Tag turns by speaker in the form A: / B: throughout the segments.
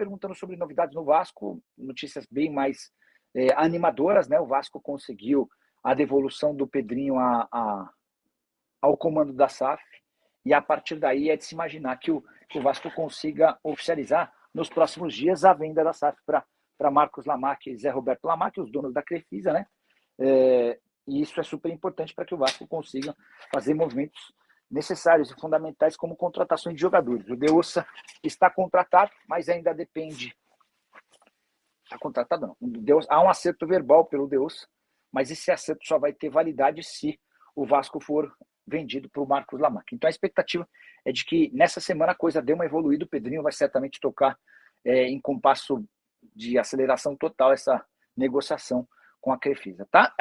A: perguntando sobre novidades no Vasco, notícias bem mais animadoras, né? O Vasco conseguiu a devolução do Pedrinho ao comando da SAF, e a partir daí é de se imaginar que o Vasco consiga oficializar nos próximos dias a venda da SAF para Marcos Lamaque e Zé Roberto Lamaque, os donos da Crefisa, né? E isso é super importante para que o Vasco consiga fazer movimentos necessários e fundamentais como contratações de jogadores. O Deussa está contratado, mas ainda depende. Está contratado não. Há um acerto verbal pelo Deussa, mas esse acerto só vai ter validade se o Vasco for vendido para o Marcos Lamaque. Então a expectativa é de que nessa semana a coisa dê uma evoluída, o Pedrinho vai certamente tocar em compasso de aceleração total essa negociação com a Crefisa. Tá?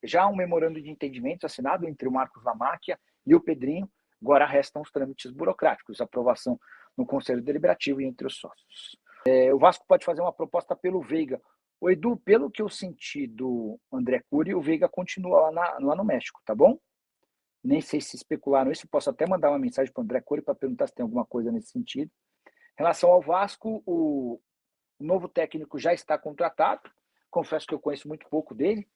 A: Já há um memorando de entendimento assinado entre o Marcos Lamaque e o Pedrinho, agora restam os trâmites burocráticos, aprovação no Conselho Deliberativo e entre os sócios. O Vasco pode fazer uma proposta pelo Veiga. O Edu, pelo que eu senti do André Cury, o Veiga continua lá no México, tá bom? Nem sei se especularam isso, posso até mandar uma mensagem para o André Cury para perguntar se tem alguma coisa nesse sentido. Em relação ao Vasco, o novo técnico já está contratado, confesso que eu conheço muito pouco dele.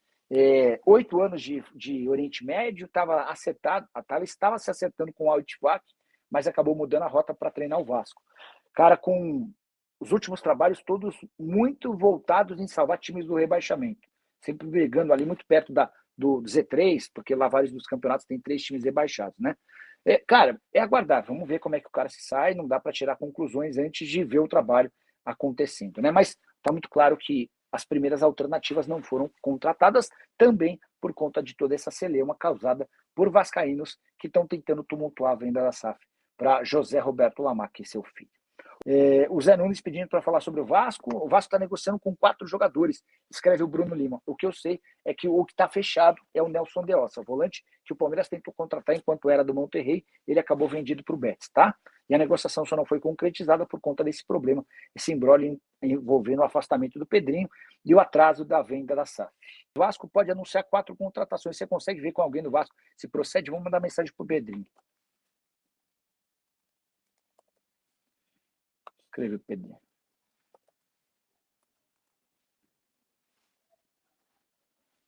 A: 8 anos de Oriente Médio, estava se acertando com o Al-Ittihad, mas acabou mudando a rota para treinar o Vasco. Cara, com os últimos trabalhos todos muito voltados em salvar times do rebaixamento, sempre brigando ali muito perto do Z3, porque lá vários dos campeonatos tem 3 times rebaixados, né? Cara, é aguardar, vamos ver como é que o cara se sai, não dá para tirar conclusões antes de ver o trabalho acontecendo, né? Mas está muito claro que as primeiras alternativas não foram contratadas, também por conta de toda essa celeuma causada por vascaínos que estão tentando tumultuar a venda da SAF para José Roberto Lamaque, seu filho. O Zé Nunes pedindo para falar sobre o Vasco está negociando com 4 jogadores, escreve o Bruno Lima. O que eu sei é que o que está fechado é o Nelson de Ossa, volante que o Palmeiras tentou contratar enquanto era do Monterrey, ele acabou vendido para o Betis, tá? E a negociação só não foi concretizada por conta desse problema, esse imbróglio envolvendo o afastamento do Pedrinho e o atraso da venda da SAF. O Vasco pode anunciar 4 contratações, você consegue ver com alguém do Vasco se procede? Vamos mandar mensagem para o Pedrinho. Escreve o Pedrinho.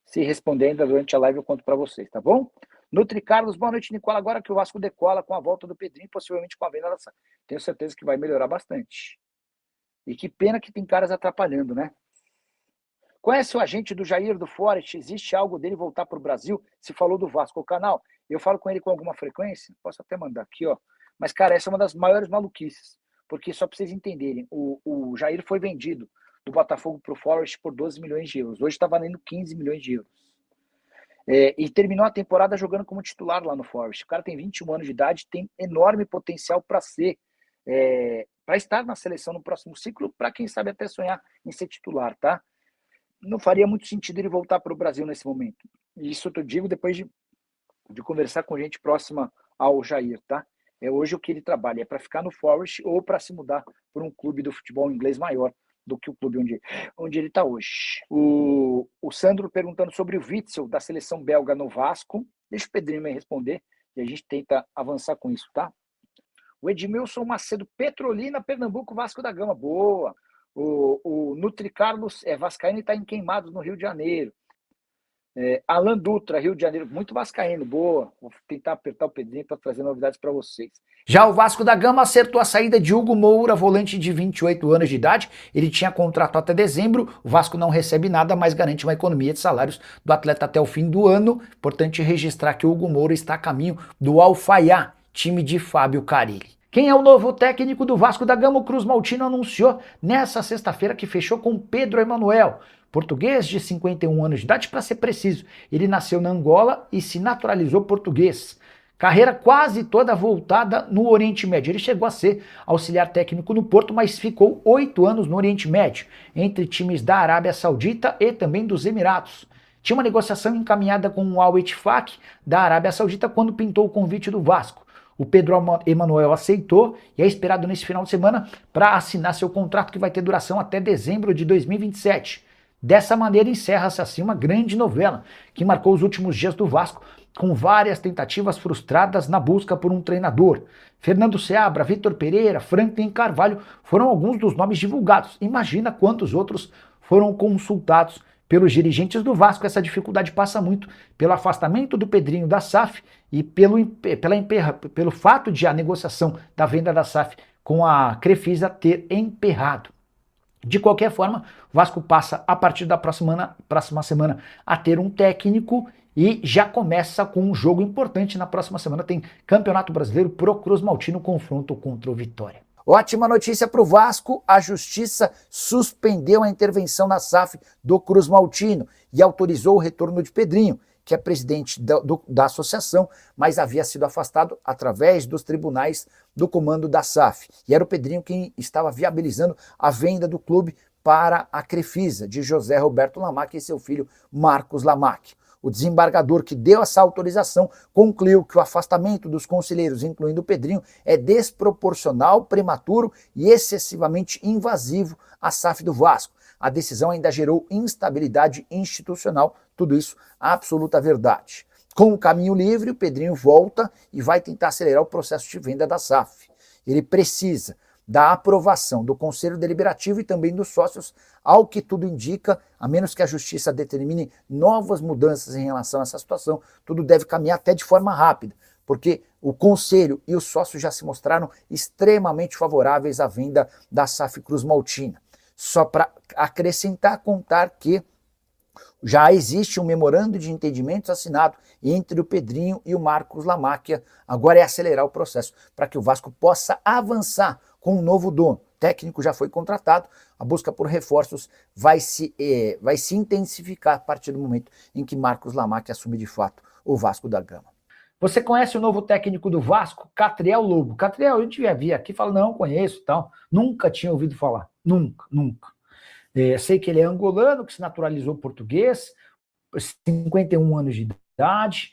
A: Se responder ainda durante a live, eu conto para vocês, tá bom? Nutri Carlos, boa noite, Nicola. Agora que o Vasco decola com a volta do Pedrinho, possivelmente com a venda da SAF, tenho certeza que vai melhorar bastante. E que pena que tem caras atrapalhando, né? Conhece o agente do Jair do Forest? Existe algo dele voltar para o Brasil? Se falou do Vasco, o canal. Eu falo com ele com alguma frequência? Posso até mandar aqui, ó. Mas, cara, essa é uma das maiores maluquices. Porque só para vocês entenderem, o Jair foi vendido do Botafogo para o Forest por 12 milhões de euros. Hoje está valendo 15 milhões de euros. E terminou a temporada jogando como titular lá no Forest. O cara tem 21 anos de idade, tem enorme potencial para para estar na seleção no próximo ciclo, para quem sabe até sonhar em ser titular, tá? Não faria muito sentido ele voltar para o Brasil nesse momento. Isso eu digo depois de conversar com gente próxima ao Jair, tá? Hoje o que ele trabalha é para ficar no Forest ou para se mudar para um clube do futebol inglês maior do que o clube onde ele está hoje. O Sandro perguntando sobre o Witzel da seleção belga no Vasco. Deixa o Pedrinho me responder e a gente tenta avançar com isso, tá? O Edmilson Macedo, Petrolina, Pernambuco, Vasco da Gama. Boa! O Nutri Carlos vascaíno e está em Queimados, no Rio de Janeiro. Alan Dutra, Rio de Janeiro, muito vascaíno, boa. Vou tentar apertar o Pedrinho para trazer novidades para vocês. Já o Vasco da Gama acertou a saída de Hugo Moura, volante de 28 anos de idade. Ele tinha contrato até dezembro. O Vasco não recebe nada, mas garante uma economia de salários do atleta até o fim do ano. Importante registrar que o Hugo Moura está a caminho do Al-Fayha, time de Fábio Carille. Quem é o novo técnico do Vasco da Gama? O Cruz Maltino anunciou nessa sexta-feira que fechou com Pedro Emanuel, português de 51 anos de idade, para ser preciso. Ele nasceu na Angola e se naturalizou português. Carreira quase toda voltada no Oriente Médio. Ele chegou a ser auxiliar técnico no Porto, mas ficou 8 anos no Oriente Médio, entre times da Arábia Saudita e também dos Emirados. Tinha uma negociação encaminhada com o Al-Ittihad da Arábia Saudita quando pintou o convite do Vasco. O Pedro Emanuel aceitou e é esperado nesse final de semana para assinar seu contrato que vai ter duração até dezembro de 2027. Dessa maneira encerra-se assim uma grande novela que marcou os últimos dias do Vasco
B: com várias tentativas frustradas na busca por um treinador. Fernando Seabra, Vitor Pereira, Franklin Carvalho foram alguns dos nomes divulgados. Imagina quantos outros foram consultados pelos dirigentes do Vasco. Essa dificuldade passa muito pelo afastamento do Pedrinho da SAF e pelo fato de a negociação da venda da SAF com a Crefisa ter emperrado. De qualquer forma, o Vasco passa a partir da próxima semana a ter um técnico e já começa com um jogo importante. Na próxima semana tem Campeonato Brasileiro pro Cruz Maltino, confronto contra o Vitória. Ótima notícia para o Vasco, a Justiça suspendeu a intervenção na SAF do Cruz Maltino e autorizou o retorno de Pedrinho, que é presidente da associação, mas havia sido afastado através dos tribunais do comando da SAF. E era o Pedrinho quem estava viabilizando a venda do clube para a Crefisa, de José Roberto Lamarque e seu filho Marcos Lamarque. O desembargador que deu essa autorização concluiu que o afastamento dos conselheiros, incluindo o Pedrinho, é desproporcional, prematuro e excessivamente invasivo à SAF do Vasco. A decisão ainda gerou instabilidade institucional, tudo isso absoluta verdade. Com o caminho livre, o Pedrinho volta e vai tentar acelerar o processo de venda da SAF. Ele precisa da aprovação do Conselho Deliberativo e também dos sócios, ao que tudo indica, a menos que a Justiça determine novas mudanças em relação a essa situação, tudo deve caminhar até de forma rápida, porque o Conselho e os sócios já se mostraram extremamente favoráveis à venda da SAF Cruz Maltina. Só para acrescentar, contar que já existe um memorando de entendimentos assinado entre o Pedrinho e o Marcos Lamáquia. Agora é acelerar o processo para que o Vasco possa avançar com um novo dono. O técnico já foi contratado, a busca por reforços vai se intensificar a partir do momento em que Marcos Lamáquia assume de fato o Vasco da Gama. Você conhece o novo técnico do Vasco, Catriel Lobo? Catriel, eu devia vir aqui e falar, não, conheço e tal. Nunca tinha ouvido falar, nunca. Sei que ele é angolano, que se naturalizou português, 51 anos de idade,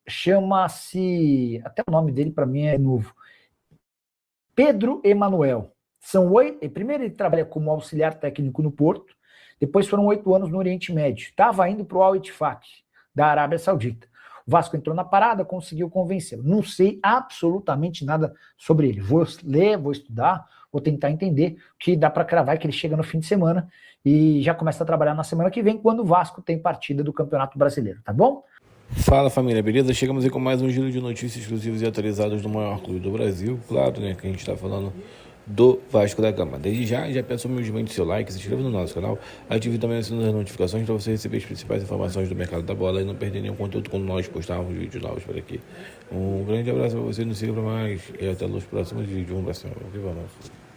B: chama-se, até o nome dele para mim é novo, Pedro Emanuel. Primeiro ele trabalha como auxiliar técnico no Porto, depois foram 8 anos no Oriente Médio, estava indo para o Al Ittihad, da Arábia Saudita. O Vasco entrou na parada, conseguiu convencê-lo. Não sei absolutamente nada sobre ele. Vou ler, vou estudar, vou tentar entender. O que dá para cravar é que ele chega no fim de semana e já começa a trabalhar na semana que vem, quando o Vasco tem partida do Campeonato Brasileiro, tá bom?
C: Fala família, beleza? Chegamos aí com mais um giro de notícias exclusivas e atualizadas do maior clube do Brasil. Claro, né, que a gente está falando do Vasco da Gama. Desde já peço humildemente seu like, se inscreva no nosso canal, ative também o sininho das notificações para você receber as principais informações do mercado da bola e não perder nenhum conteúdo quando nós postarmos vídeos novos por aqui. Um grande abraço para você, nos siga para mais e até os próximos vídeos. Um abraço, vamos.